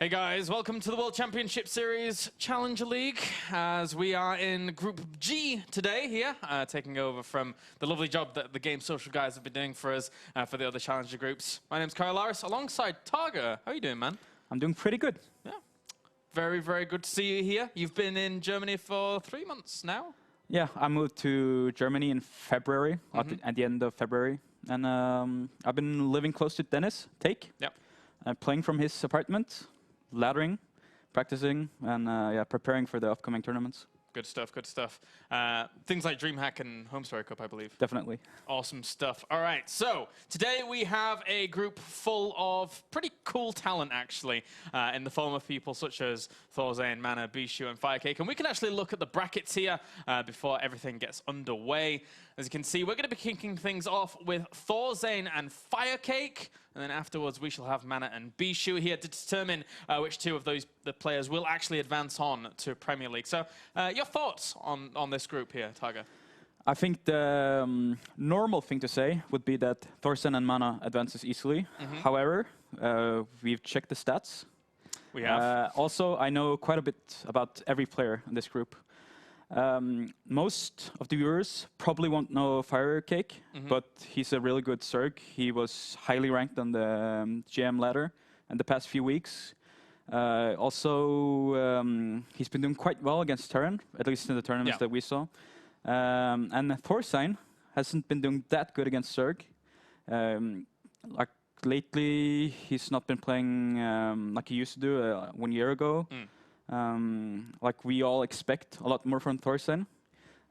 Hey guys, welcome to the World Championship Series Challenger League, as we are in Group G today here, taking over from the lovely job that the Game Social guys have been doing for us for the other Challenger groups. My name's Kyle Laris, alongside Targa. How are you doing, man? I'm doing pretty good. Yeah, very, very good to see you here. You've been in Germany for 3 months now? Yeah, I moved to Germany in February, at the end of February. And I've been living close to Dennis, Take. Yep. Playing from his apartment. Laddering, practicing, and yeah, preparing for the upcoming tournaments. Good stuff, good stuff. Things like DreamHack and Home Story Cup, I believe. Definitely. Awesome stuff. All right, so today we have a group full of pretty cool talent, actually, in the form of people such as ThorZaiN, Mana, Bishu, and FireCake. And we can actually look at the brackets here before everything gets underway. As you can see, we're going to be kicking things off with ThorZaiN and FireCake. And then afterwards, we shall have Mana and Bishu here to determine which two of the players will actually advance on to Premier League. So your thoughts on this group here, Targa? I think the normal thing to say would be that ThorZaiN and Mana advances easily. However, we've checked the stats. We have. Also, I know quite a bit about every player in this group. Most of the viewers probably won't know FireCake, but he's a really good Zerg. He was highly ranked on the GM ladder in the past few weeks. Also, he's been doing quite well against Terran, at least in the tournaments that we saw. And ThorZaiN hasn't been doing that good against Zerg. Like lately, he's not been playing like he used to do 1 year ago. Like we all expect a lot more from ThorZaiN.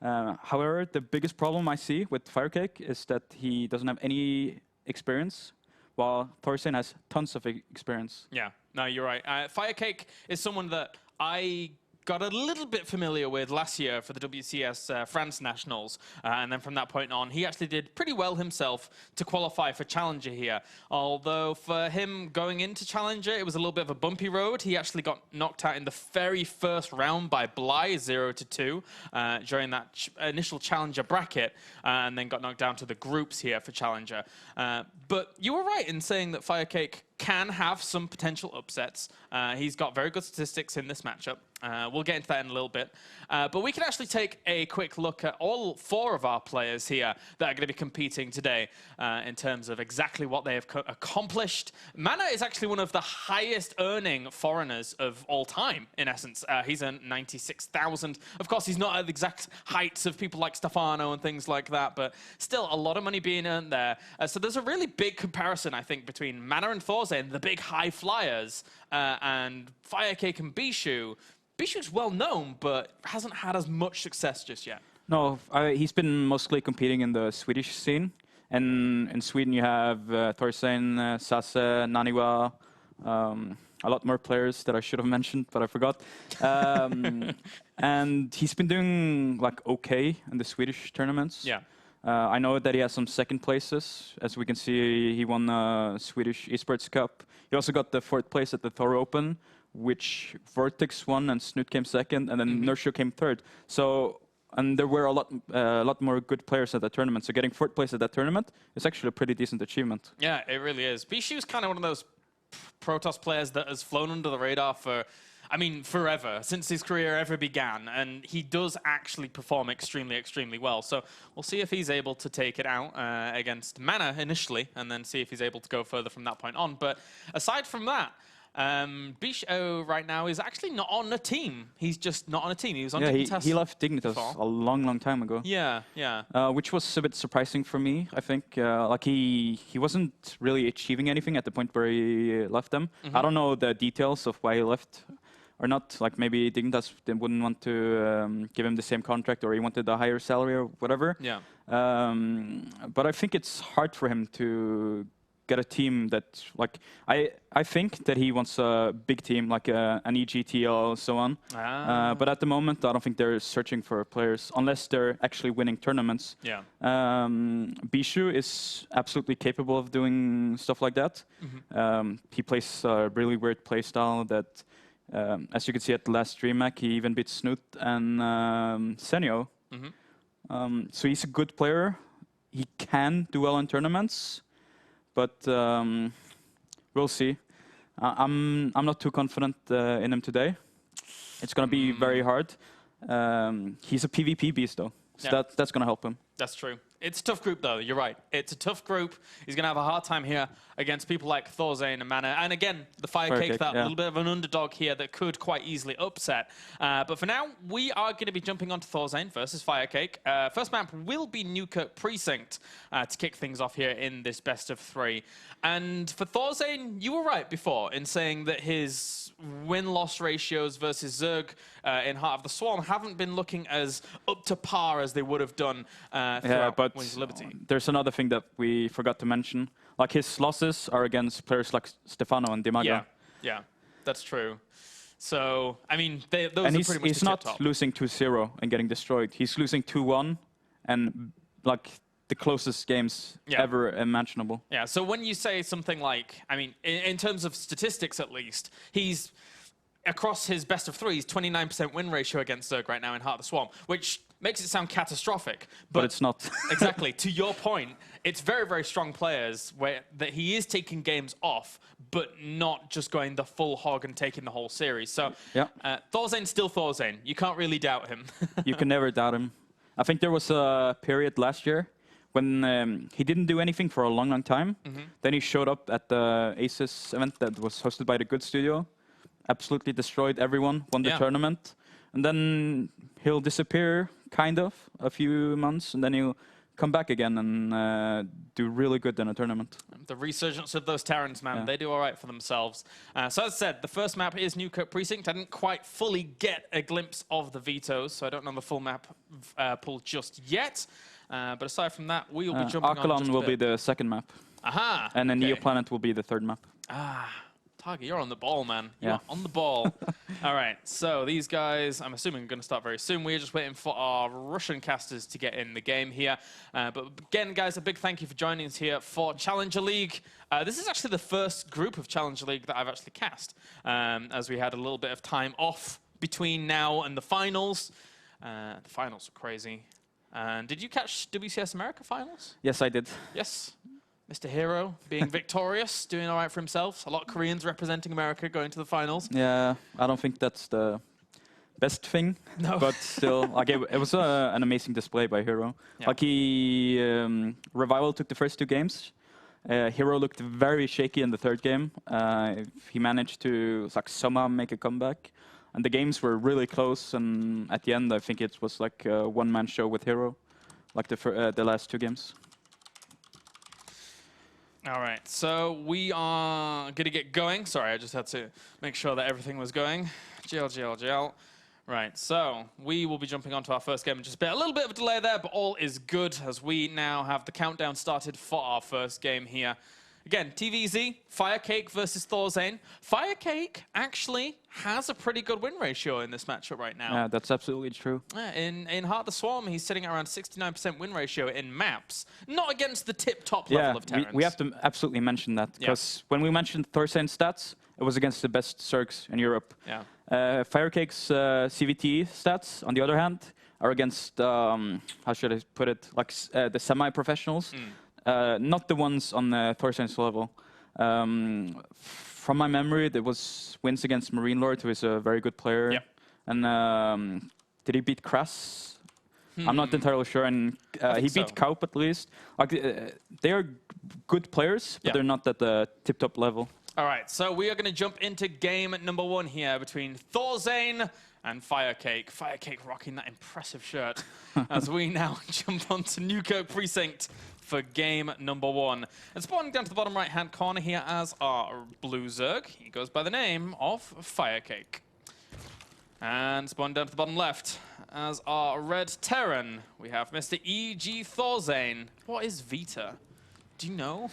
However, the biggest problem I see with FireCake is that he doesn't have any experience, while ThorZaiN has tons of experience. Yeah, no, you're right. FireCake is someone that I got a little bit familiar with last year for the WCS France Nationals. And then from that point on, he actually did pretty well himself to qualify for Challenger here. Although for him going into Challenger, it was a little bit of a bumpy road. He actually got knocked out in the very first round by Bly, 0-2, during that initial Challenger bracket, and then got knocked down to the groups here for Challenger. But you were right in saying that FireCake can have some potential upsets. He's got very good statistics in this matchup. We'll get into that in a little bit. But we can actually take a quick look at all 4 of our players here that are going to be competing today in terms of exactly what they have accomplished. Mana is actually one of the highest earning foreigners of all time, in essence. He's earned 96,000. Of course, he's not at the exact heights of people like Stefano and things like that, but still a lot of money being earned there. So there's a really big comparison, I think, between Mana and ThorZaiN, the big high flyers, and FireCake and Bishu. Bishu's well known, but hasn't had as much success just yet. No, he's been mostly competing in the Swedish scene. And in Sweden, you have ThorZaiN, Sase, Naniwa, a lot more players that I should have mentioned, but I forgot. And he's been doing like okay in the Swedish tournaments. Yeah. I know that he has some second places. As we can see, he won the Swedish Esports Cup. He also got the 4th place at the Thor Open, which Vortex won and Snoot came 2nd, and then Nursio came 3rd. So, and there were a lot more good players at that tournament. So getting 4th place at that tournament is actually a pretty decent achievement. Yeah, it really is. Bishu's kind of one of those Protoss players that has flown under the radar for, I mean, forever, since his career ever began. And he does actually perform extremely, extremely well. So we'll see if he's able to take it out against Mana initially, and then see if he's able to go further from that point on. But aside from that, Bishu right now is actually not on a team. He's just not on a team. He was on Dignitas. He left Dignitas a long, long time ago. Yeah, yeah. Which was a bit surprising for me, I think. Like he wasn't really achieving anything at the point where he left them. I don't know the details of why he left or not. Like maybe Dignitas wouldn't want to give him the same contract, or he wanted a higher salary or whatever. Yeah. But I think it's hard for him to get a team that, like, I think that he wants a big team, like an EGTL, so on. But at the moment, I don't think they're searching for players, unless they're actually winning tournaments. Yeah. Bishu is absolutely capable of doing stuff like that. He plays a really weird playstyle that, as you can see at the last DreamHack, he even beat Snoot and Senio. So he's a good player. He can do well in tournaments, but we'll see. I'm not too confident in him today. It's going to be very hard. He's a PvP beast, though, so that's going to help him. That's true. It's a tough group, though. You're right. It's a tough group. He's going to have a hard time here against people like ThorZaiN and Mana. And again, the FireCake, that little bit of an underdog here that could quite easily upset. But for now, we are going to be jumping onto ThorZaiN versus FireCake. First map will be Newkirk Precinct to kick things off here in this best of 3. And for ThorZaiN, you were right before in saying that his win-loss ratios versus Zerg in Heart of the Swarm haven't been looking as up to par as they would have done throughout Wings of Liberty. There's another thing that we forgot to mention. Like, his losses are against players like Stefano and Dimaga. Yeah, that's true. So, I mean, those are pretty much he's not losing 2-0 and getting destroyed. He's losing 2-1 and, like, the closest games ever imaginable. Yeah, so when you say something like, I mean, in terms of statistics at least, he's, across his best of 3s, 29% win ratio against Zerg right now in Heart of the Swarm, which makes it sound catastrophic. But it's not. Exactly. To your point, it's very, very strong players that he is taking games off, but not just going the full hog and taking the whole series. So ThorZaiN's still ThorZaiN. You can't really doubt him. You can never doubt him. I think there was a period last year when he didn't do anything for a long, long time. Then he showed up at the Aces event that was hosted by the Good Studio, absolutely destroyed everyone, won the tournament, and then he'll disappear, kind of, a few months, and then he'll come back again and do really good in a tournament. The resurgence of those Terrans, man, they do all right for themselves. So as I said, the first map is Newkirk Precinct. I didn't quite fully get a glimpse of the vetoes, so I don't know the full map pool just yet. But aside from that, we will be jumping on Archelon will be the second map. Aha! And then Neoplanet will be the third map. Target, you're on the ball, man. You're on the ball. All right, so these guys, I'm assuming, are going to start very soon. We're just waiting for our Russian casters to get in the game here. But again, guys, a big thank you for joining us here for Challenger League. This is actually the first group of Challenger League that I've actually cast, as we had a little bit of time off between now and the finals. The finals are crazy. Did you catch WCS America finals? Yes, I did. Yes. Mr. Hero being victorious, doing all right for himself. A lot of Koreans representing America going to the finals. Yeah, I don't think that's the best thing. No. But still, like, it was an amazing display by Hero. Yeah. Like, Revival took the first 2 games. Hero looked very shaky in the 3rd game. He managed to somehow make a comeback. And the games were really close. And at the end, I think it was like a one-man show with Hero, like the last 2 games. All right, so we are going to get going. Sorry, I just had to make sure that everything was going. GL. Right, so we will be jumping onto our first game in just a little bit of a delay there, but all is good as we now have the countdown started for our first game here. Again, TVZ, FireCake versus ThorZaiN. FireCake actually has a pretty good win ratio in this matchup right now. Yeah, that's absolutely true. Yeah, in Heart of the Swarm, he's sitting at around 69% win ratio in maps. Not against the tip-top level of Terrans. We have to absolutely mention that, because when we mentioned ThorZaiN stats, it was against the best Zergs in Europe. Yeah. FireCake's CVT stats, on the other hand, are against, how should I put it, like the semi-professionals. Not the ones on the ThorZaiN's level. From my memory, there was wins against Marine Lord, who is a very good player. Yep. And did he beat Kras? I'm not entirely sure. And he beat Kaup at least. Like, they are good players, but they're not at the tip-top level. All right, so we are going to jump into game number 1 here between ThorZaiN and FireCake. FireCake rocking that impressive shirt as we now jump onto Newkirk Precinct for game number 1. And spawning down to the bottom right-hand corner here as our blue Zerg. He goes by the name of FireCake. And spawning down to the bottom left as our red Terran, we have Mr. E.G. ThorZaiN. What is Vita? Do you know?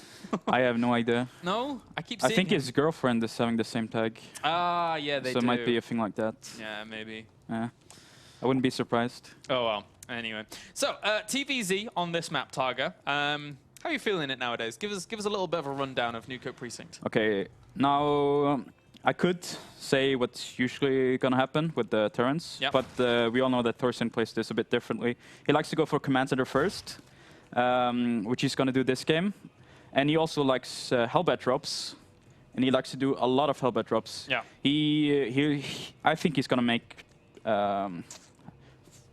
I have no idea. No? I keep seeing I think his girlfriend is having the same tag. Ah, yeah, they do. So it might be a thing like that. Yeah, maybe. Yeah. I wouldn't be surprised. Oh, well. Anyway. So, TVZ on this map, Targa. How are you feeling it nowadays? Give us a little bit of a rundown of Newkirk Precinct. Okay. Now, I could say what's usually going to happen with the Terrans. Yep. But we all know that ThorZaiN plays this a bit differently. He likes to go for Command Center first, which he's going to do this game. And he also likes Hellbat drops and he likes to do a lot of Hellbat drops. Yeah. I think he's gonna make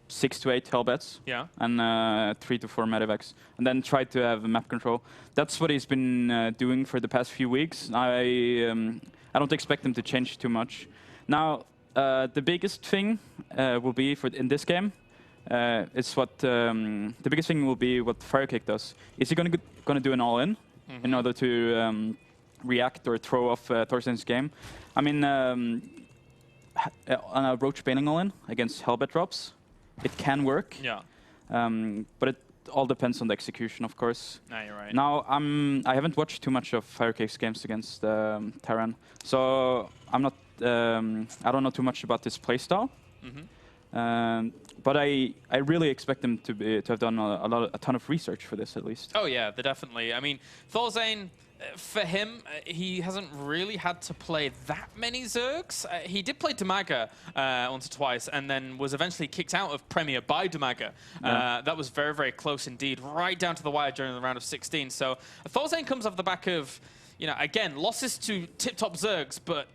6 to 8 Hellbats. Yeah. And 3 to 4 medevacs, and then try to have map control. That's what he's been doing for the past few weeks. I don't expect him to change too much. Now, the biggest thing will be in this game. The biggest thing will be what FireCake does. Is he gonna do an all-in in order to react or throw off ThorZaiN's game? I mean, on a Roach bailing all-in against Hellbat drops, it can work. Yeah. But it all depends on the execution, of course. No, you're right. Now, I haven't watched too much of FireCake's games against Terran, so I'm not. I don't know too much about this playstyle. But I really expect them to have done a ton of research for this, at least. Oh yeah, definitely. I mean, ThorZaiN, for him, he hasn't really had to play that many Zergs. He did play Damaga once or twice, and then was eventually kicked out of Premier by Damaga. Yeah. That was very, very close indeed, right down to the wire during the round of 16. So ThorZaiN comes off the back of, you know, again, losses to tip-top Zergs, but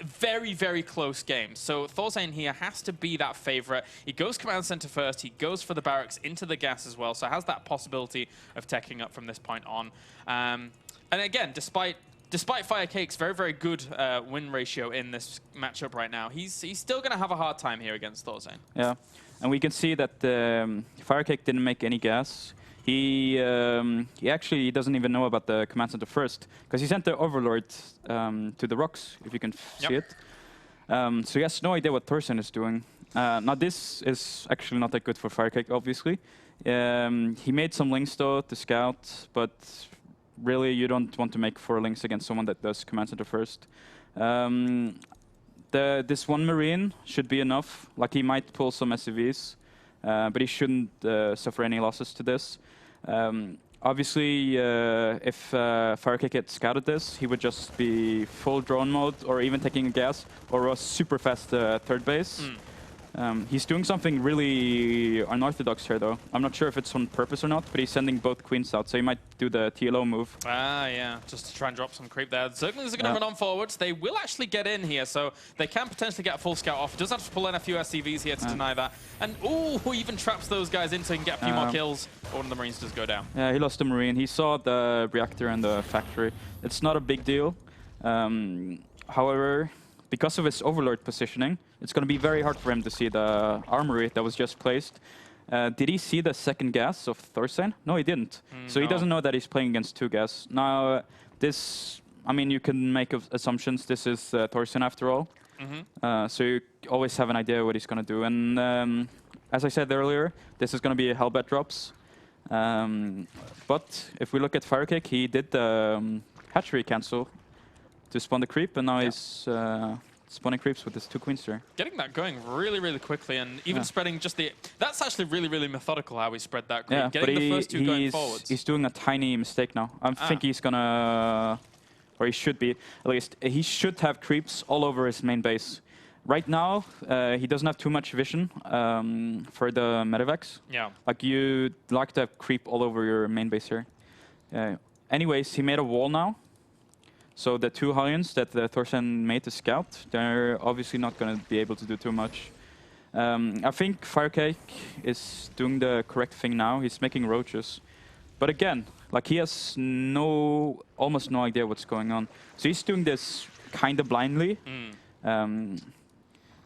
very, very close games. So ThorZaiN here has to be that favorite. He goes command center first. He goes for the barracks into the gas as well. So has that possibility of teching up from this point on. And again, despite FireCake's very, very good win ratio in this matchup right now, he's still going to have a hard time here against ThorZaiN. Yeah, and we can see that FireCake didn't make any gas. He actually doesn't even know about the command center first, because he sent the Overlord to the rocks, if you can see it. So he has no idea what ThorZaiN is doing. Now this is actually not that good for FireCake, obviously. He made some links though to scout, but really you don't want to make 4 links against someone that does command center first. This one Marine should be enough. Like, he might pull some SCVs, but he shouldn't suffer any losses to this. Obviously, if FireCake had scouted this, he would just be full drone mode, or even taking a gas, or a super fast third base. He's doing something really unorthodox here, though. I'm not sure if it's on purpose or not, but he's sending both queens out, so he might do the TLO move. Yeah, just to try and drop some creep there. Zerglings are going to run on forwards. They will actually get in here, so they can potentially get a full scout off. Does have to pull in a few SCVs here to deny that. And, ooh, even traps those guys in so he can get a few more kills. One of the Marines does go down. Yeah, he lost the Marine. He saw the reactor and the factory. It's not a big deal. However, because of his Overlord positioning, it's going to be very hard for him to see the armory that was just placed. Did he see the second gas of ThorZaiN? No, he didn't. So he doesn't know that he's playing against 2 gas. Now, this, I mean, you can make assumptions. This is ThorZaiN after all. So you always have an idea what he's going to do. And as I said earlier, this is going to be Hellbat drops. But if we look at FireCake, he did the hatchery cancel to spawn the creep, and now he's spawning creeps with his 2 queens there. Getting that going really, really quickly, and even spreading just the... That's actually really, really methodical how he spread that creep. Yeah, getting the first 2 going forwards. He's doing a tiny mistake now. I think he's gonna... Or he should be, at least. He should have creeps all over his main base. Right now, he doesn't have too much vision for the medevacs. Yeah. Like, you'd like to have creep all over your main base here. Anyways, he made a wall now. So the 2 Hellions that ThorZaiN made to scout, they're obviously not going to be able to do too much. I think FireCake is doing the correct thing now. He's making roaches. But again, like, he has almost no idea what's going on. So he's doing this kind of blindly. And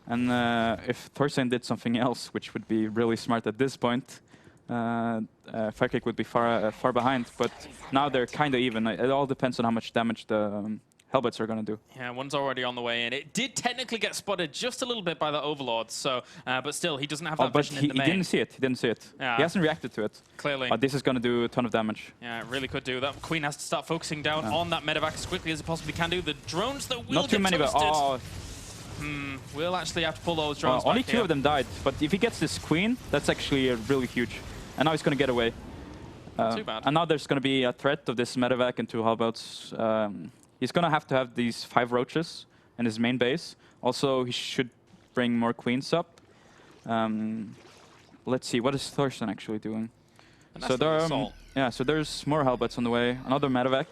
if ThorZaiN did something else, which would be really smart at this point, FireCake would be far behind, but now they're kind of even. It all depends on how much damage the Hellbats are going to do. Yeah, one's already on the way in. It did technically get spotted just a little bit by the Overlord, so, but still, he doesn't have that vision in the main. He didn't see it. He didn't see it. Yeah. He hasn't reacted to it. Clearly. But this is going to do a ton of damage. Yeah, it really could do that. Queen has to start focusing down on that medevac as quickly as it possibly can do. The drones that will not too many, toasted. But we'll actually have to pull those drones only back 2 of them died, but if he gets this queen, that's actually really huge. And now he's going to get away. Too bad. And now there's going to be a threat of this medevac and 2 Hellbats. He's going to have these 5 roaches in his main base. Also, he should bring more queens up. Let's see, what is ThorZaiN actually doing? So there, so there's more Hellbats on the way. Another medevac.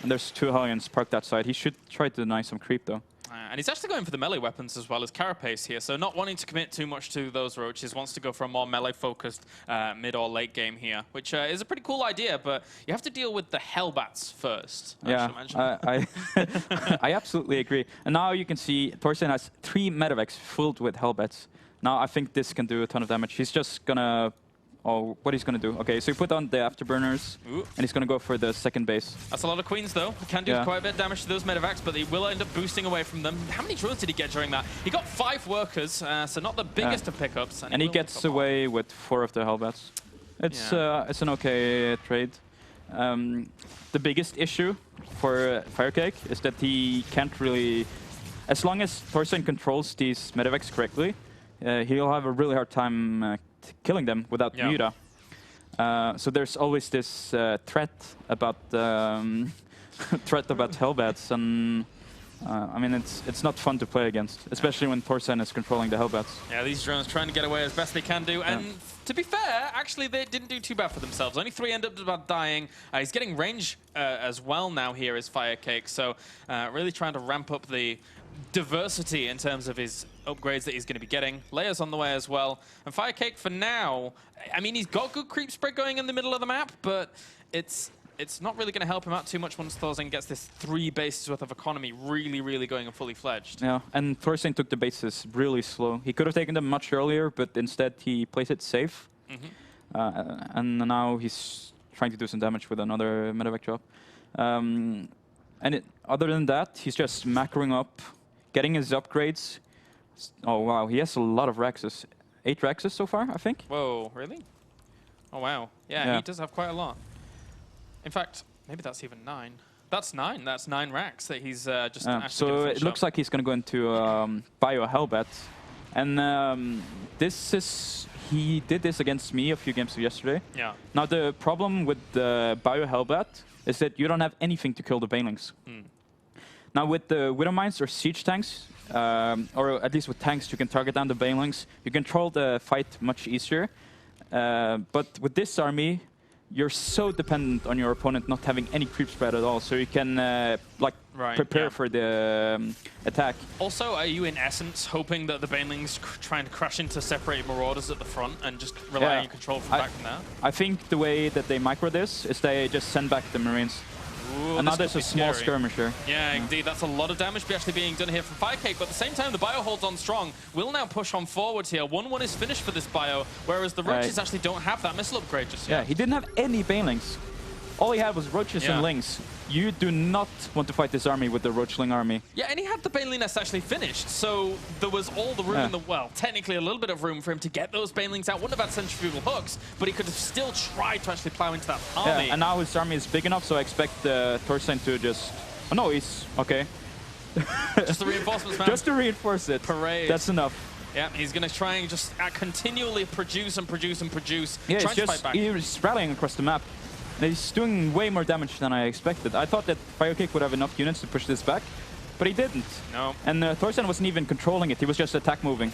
And there's 2 Hellions parked outside. He should try to deny some creep, though. And he's actually going for the melee weapons as well as Carapace here, so not wanting to commit too much to those roaches, wants to go for a more melee-focused mid or late game here, which is a pretty cool idea, but you have to deal with the Hellbats first. Yeah, I absolutely agree. And now you can see ThorZaiN has 3 medevacs filled with Hellbats. Now I think this can do a ton of damage. He's just gonna... Oh, what he's going to do. Okay, so he put on the afterburners, and he's going to go for the second base. That's a lot of queens, though. He can do quite a bit of damage to those medevacs, but he will end up boosting away from them. How many drones did he get during that? He got 5 workers, so not the biggest of pickups. And he gets away with 4 of the Hellbats. It's an okay trade. The biggest issue for FireCake is that he can't really... As long as ThorZaiN controls these medevacs correctly, he'll have a really hard time killing them without Muta. So there's always this threat about Hellbats, and I mean it's not fun to play against, especially when ThorZaiN is controlling the Hellbats. Yeah, these drones trying to get away as best they can do, and to be fair, actually they didn't do too bad for themselves. Only 3 end up dying. He's getting range as well now here as FireCake, so really trying to ramp up the diversity in terms of his upgrades that he's going to be getting. Layers on the way as well. And FireCake for now, I mean, he's got good creep spread going in the middle of the map, but it's not really going to help him out too much once ThorZaiN gets this 3 bases worth of economy really going and fully fledged. Yeah, and ThorZaiN took the bases really slow. He could have taken them much earlier, but instead he plays it safe. And now he's trying to do some damage with another medevac drop. Other than that, he's just macroing up, getting his upgrades. Oh wow, he has a lot of Rexes. 8 Rexes so far, I think. Whoa, really? Oh wow. Yeah, he does have quite a lot. In fact, maybe that's even 9. That's 9. That's 9 racks that he's just actually so it looks like he's going to go into Bio Hellbat. And he did this against me a few games yesterday. Yeah. Now the problem with the Bio Hellbat is that you don't have anything to kill the Banelings. Now with the Widow Mines or Siege Tanks, or at least with tanks, you can target down the Banelings. You control the fight much easier. But with this army, you're so dependent on your opponent not having any creep spread at all, so you can prepare for the attack. Also, are you in essence hoping that the Banelings trying to crash into separated Marauders at the front and just rely on your control back from there? I think the way that they micro this is they just send back the Marines. Ooh, and now there's a small skirmisher. Yeah, indeed. That's a lot of damage actually being done here from FireCake, but at the same time, the Bio holds on strong. Will now push on forwards here. 1-1 is finished for this Bio, whereas the Roaches actually don't have that missile upgrade just yet. Yeah, he didn't have any Banelings. All he had was Roaches and Lings. You do not want to fight this army with the Roachling army. Yeah, and he had the Baneling Nest actually finished, so there was all the room in the, well, technically a little bit of room for him to get those Banelings out. Wouldn't have had centrifugal hooks, but he could have still tried to actually plow into that army. Yeah, and now his army is big enough, so I expect ThorZaiN to just... Oh no, he's... Okay. Just the reinforcements, man. Just to reinforce it. Parade. That's enough. Yeah, he's going to try and just continually produce and produce and produce. Yeah, he's rallying across the map. And he's doing way more damage than I expected. I thought that FireCake would have enough units to push this back, but he didn't. No. And ThorZaiN wasn't even controlling it. He was just attack moving.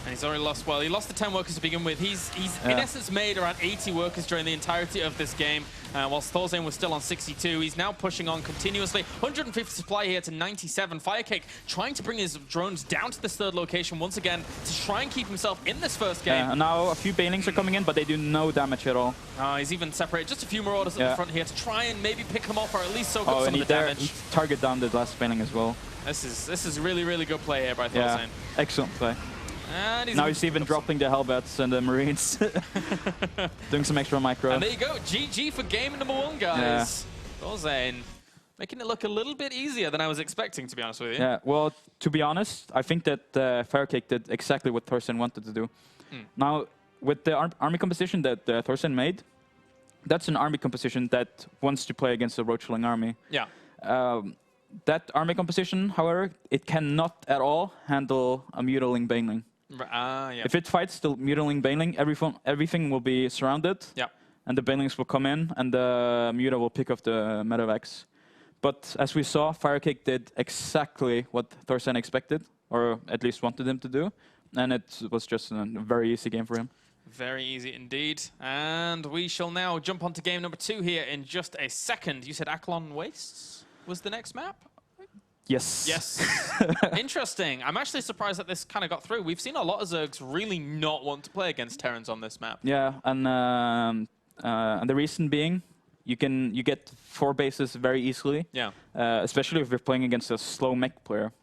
And he's already lost, well, he lost the 10 workers to begin with. He's in essence made around 80 workers during the entirety of this game, whilst ThorZaiN was still on 62. He's now pushing on continuously. 150 supply here to 97. FireCake trying to bring his drones down to this third location once again to try and keep himself in this first game. And now a few Banelings are coming in, but they do no damage at all. He's even separated just a few Marauders at the front here to try and maybe pick them off or at least soak up some of the damage. He target down the last Baneling as well. This is really, really good play here by ThorZaiN. Excellent play. And now he's even dropping the Hellbats and the Marines. Doing some extra micro. And there you go. GG for game number 1, guys. ThorZaiN making it look a little bit easier than I was expecting, to be honest with you. Yeah, well, to be honest, I think that FireCake did exactly what ThorZaiN wanted to do. Now, with the army composition that ThorZaiN made, that's an army composition that wants to play against a Roachling army. Yeah. That army composition, however, it cannot at all handle a Mutiling Baneling. If it fights the Mutiling Baneling, everything will be surrounded, and the Banelings will come in, and the Muta will pick up the medevacs. But as we saw, FireCake did exactly what ThorZaiN expected, or at least wanted him to do, and it was just a very easy game for him. Very easy indeed. And we shall now jump on to game number 2 here in just a second. You said Aklon Wastes was the next map? Yes. Yes. Interesting. I'm actually surprised that this kind of got through. We've seen a lot of Zergs really not want to play against Terrans on this map. Yeah, and the reason being, you get 4 bases very easily. Yeah. Especially if you're playing against a slow mech player.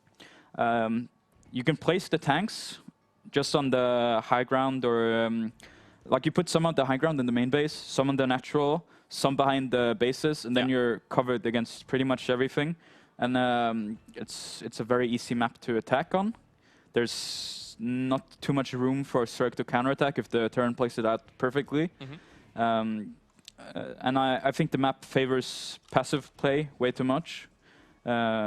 You can place the tanks just on the high ground, or like you put some on the high ground in the main base, some on the natural, some behind the bases, and then you're covered against pretty much everything. And it's a very easy map to attack on. There's not too much room for Zerg to counterattack if the Terran plays it out perfectly. And I think the map favors passive play way too much,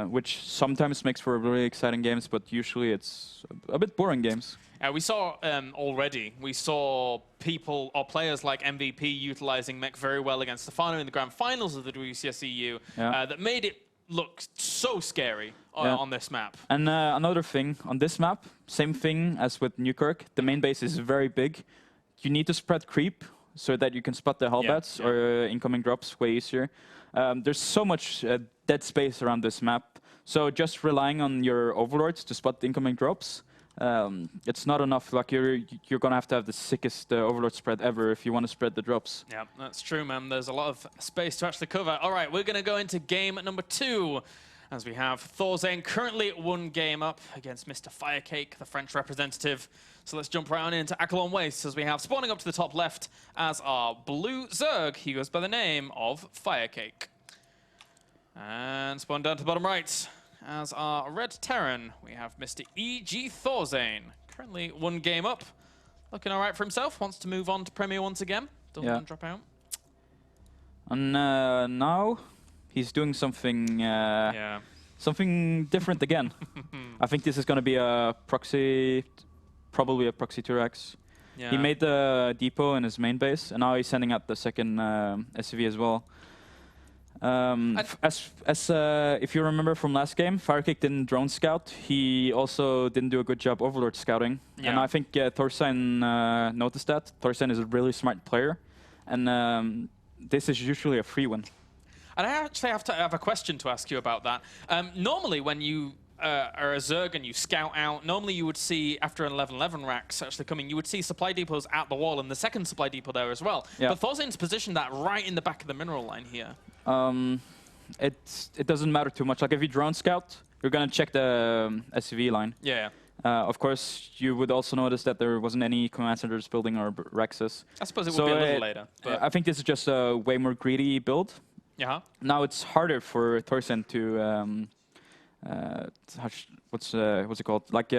which sometimes makes for really exciting games, but usually it's a bit boring games. We saw already, we saw people or players like MVP utilizing mech very well against Stefano in the grand finals of the WCS EU that made it look so scary on this map. And another thing, on this map, same thing as with Newkirk, the main base is very big. You need to spread creep so that you can spot the hellbats or incoming drops way easier. There's so much dead space around this map, so just relying on your overlords to spot the incoming drops, it's not enough. Like you're gonna have to have the sickest overlord spread ever if you want to spread the drops. Yeah, that's true, man. There's a lot of space to actually cover. All right, we're gonna go into game number 2, as we have ThorZaiN currently 1 game up against Mr. FireCake, the French representative. So let's jump right on into Aklon Wastes, as we have spawning up to the top left as our blue Zerg. He goes by the name of FireCake. And spawn down to the bottom right as our red Terran, we have Mr. E.G. ThorZaiN. Currently 1 game up. Looking all right for himself. Wants to move on to Premier once again. Doesn't want to drop out. And now he's doing something something different again. I think this is going to be a proxy, probably a proxy 2x. Yeah. He made the depot in his main base, and now he's sending out the second SCV as well. If you remember from last game, FireCake didn't drone scout. He also didn't do a good job overlord scouting. Yeah. And I think ThorZaiN noticed that. ThorZaiN is a really smart player, and this is usually a free win. And I actually have a question to ask you about that. Normally, when you are a Zerg and you scout out, normally you would see, after an 11-11 racks actually coming, you would see supply depots at the wall and the second supply depot there as well. Yeah. But ThorZaiN's positioned that right in the back of the mineral line here. It doesn't matter too much. Like if you drone scout, you're gonna check the SCV line. Yeah. Of course, you would also notice that there wasn't any command centers building or Rexes. I suppose it would be a little later. But I think this is just a way more greedy build. Yeah. Now it's harder for ThorZaiN to what's it called? Like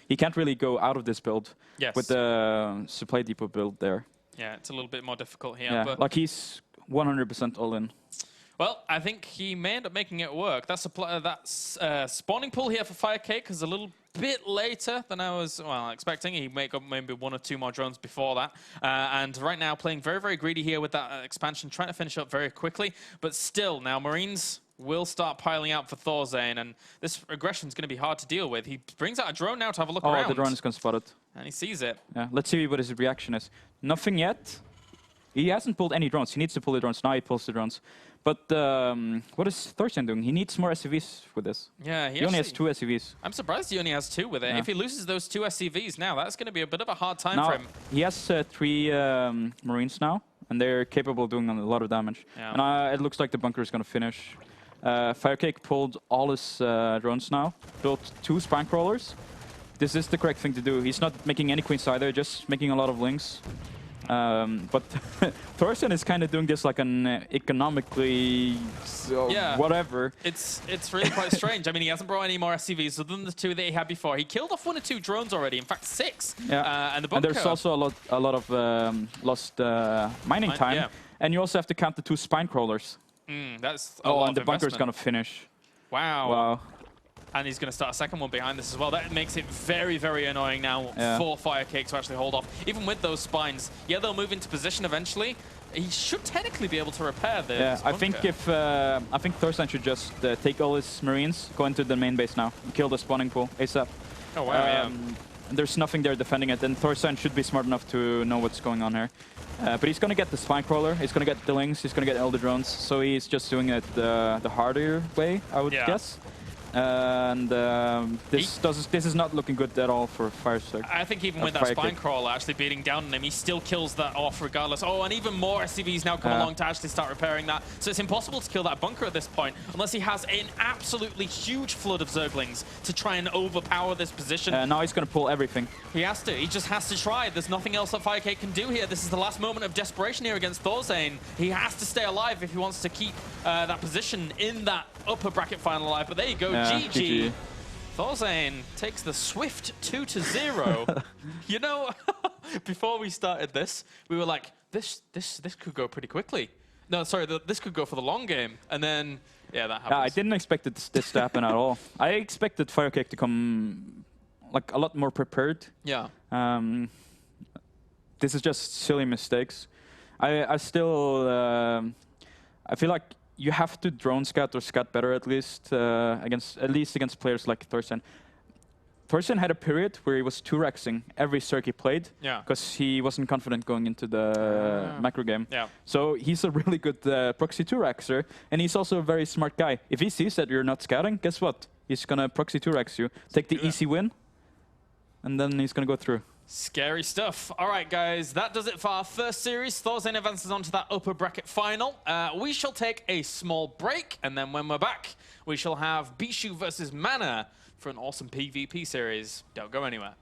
he can't really go out of this build with the supply depot build there. Yeah, it's a little bit more difficult here. Yeah, but like he's 100% all in. Well, I think he may end up making it work. That spawning pool here for FireCake is a little bit later than I was expecting. He may go maybe 1 or 2 more drones before that. And right now playing very, very greedy here with that expansion, trying to finish up very quickly. But still, now Marines will start piling out for ThorZaiN, and this aggression is going to be hard to deal with. He brings out a drone now to have a look around. Oh, the drone is going to spot it. And he sees it. Yeah, let's see what his reaction is. Nothing yet. He hasn't pulled any drones. He needs to pull the drones. Now he pulls the drones. But what is ThorZaiN doing? He needs more SCVs with this. Yeah, he only has 2 SCVs. I'm surprised he only has 2 with it. Yeah. If he loses those 2 SCVs now, that's going to be a bit of a hard time for him. He has 3 Marines now, and they're capable of doing a lot of damage. Yeah. And it looks like the bunker is going to finish. FireCake pulled all his drones now, built 2 spine crawlers. This is the correct thing to do. He's not making any queens either, just making a lot of links. But ThorZaiN is kind of doing this like an economically whatever. It's really quite strange. I mean, he hasn't brought any more SCVs other than the 2 that he had before. He killed off 1 or 2 drones already. In fact, 6. Yeah. And the bunker. And there's also a lot of lost mining time. Yeah. And you also have to count the 2 spine crawlers. That's a lot and the bunker is gonna finish. Wow. And he's going to start a second one behind this as well. That makes it very, very annoying now for FireCake to actually hold off. Even with those spines, they'll move into position eventually. He should technically be able to repair this. Yeah, I think ThorZaiN should just take all his Marines, go into the main base now, and kill the spawning pool ASAP. Oh wow! there's nothing there defending it, and ThorZaiN should be smart enough to know what's going on here. But he's going to get the Spine Crawler, he's going to get the Lings, he's going to get Elder Drones, so he's just doing it the harder way, I would guess. And this is not looking good at all for FireCake. I think even with that Spine Crawler actually beating down on him, he still kills that off regardless. Oh, and even more SCVs now come along to actually start repairing that. So it's impossible to kill that bunker at this point, unless he has an absolutely huge flood of Zerglings to try and overpower this position. Now he's going to pull everything. He has to. He just has to try. There's nothing else that FireCake can do here. This is the last moment of desperation here against ThorZaiN. He has to stay alive if he wants to keep that position in that upper bracket final alive. But there you go. GG. ThorZaiN takes the swift 2-0. You know, before we started this, we were like, this could go pretty quickly. No, sorry, this could go for the long game. And then, yeah, that happens. Yeah, I didn't expect this to happen at all. I expected FireCake to come like a lot more prepared. Yeah. This is just silly mistakes. I still I feel like you have to drone scout or scout better at least against players like ThorZaiN. ThorZaiN had a period where he was 2-rexing every Zerg he played because he wasn't confident going into the macro game. Yeah. So he's a really good proxy 2-rexer, and he's also a very smart guy. If he sees that you're not scouting, guess what? He's going to proxy 2-rex you, take the easy win, and then he's going to go through. Scary stuff. All right, guys, that does it for our first series. ThorZaiN advances on to that upper bracket final. We shall take a small break, and then when we're back, we shall have Bishu versus Mana for an awesome PvP series. Don't go anywhere.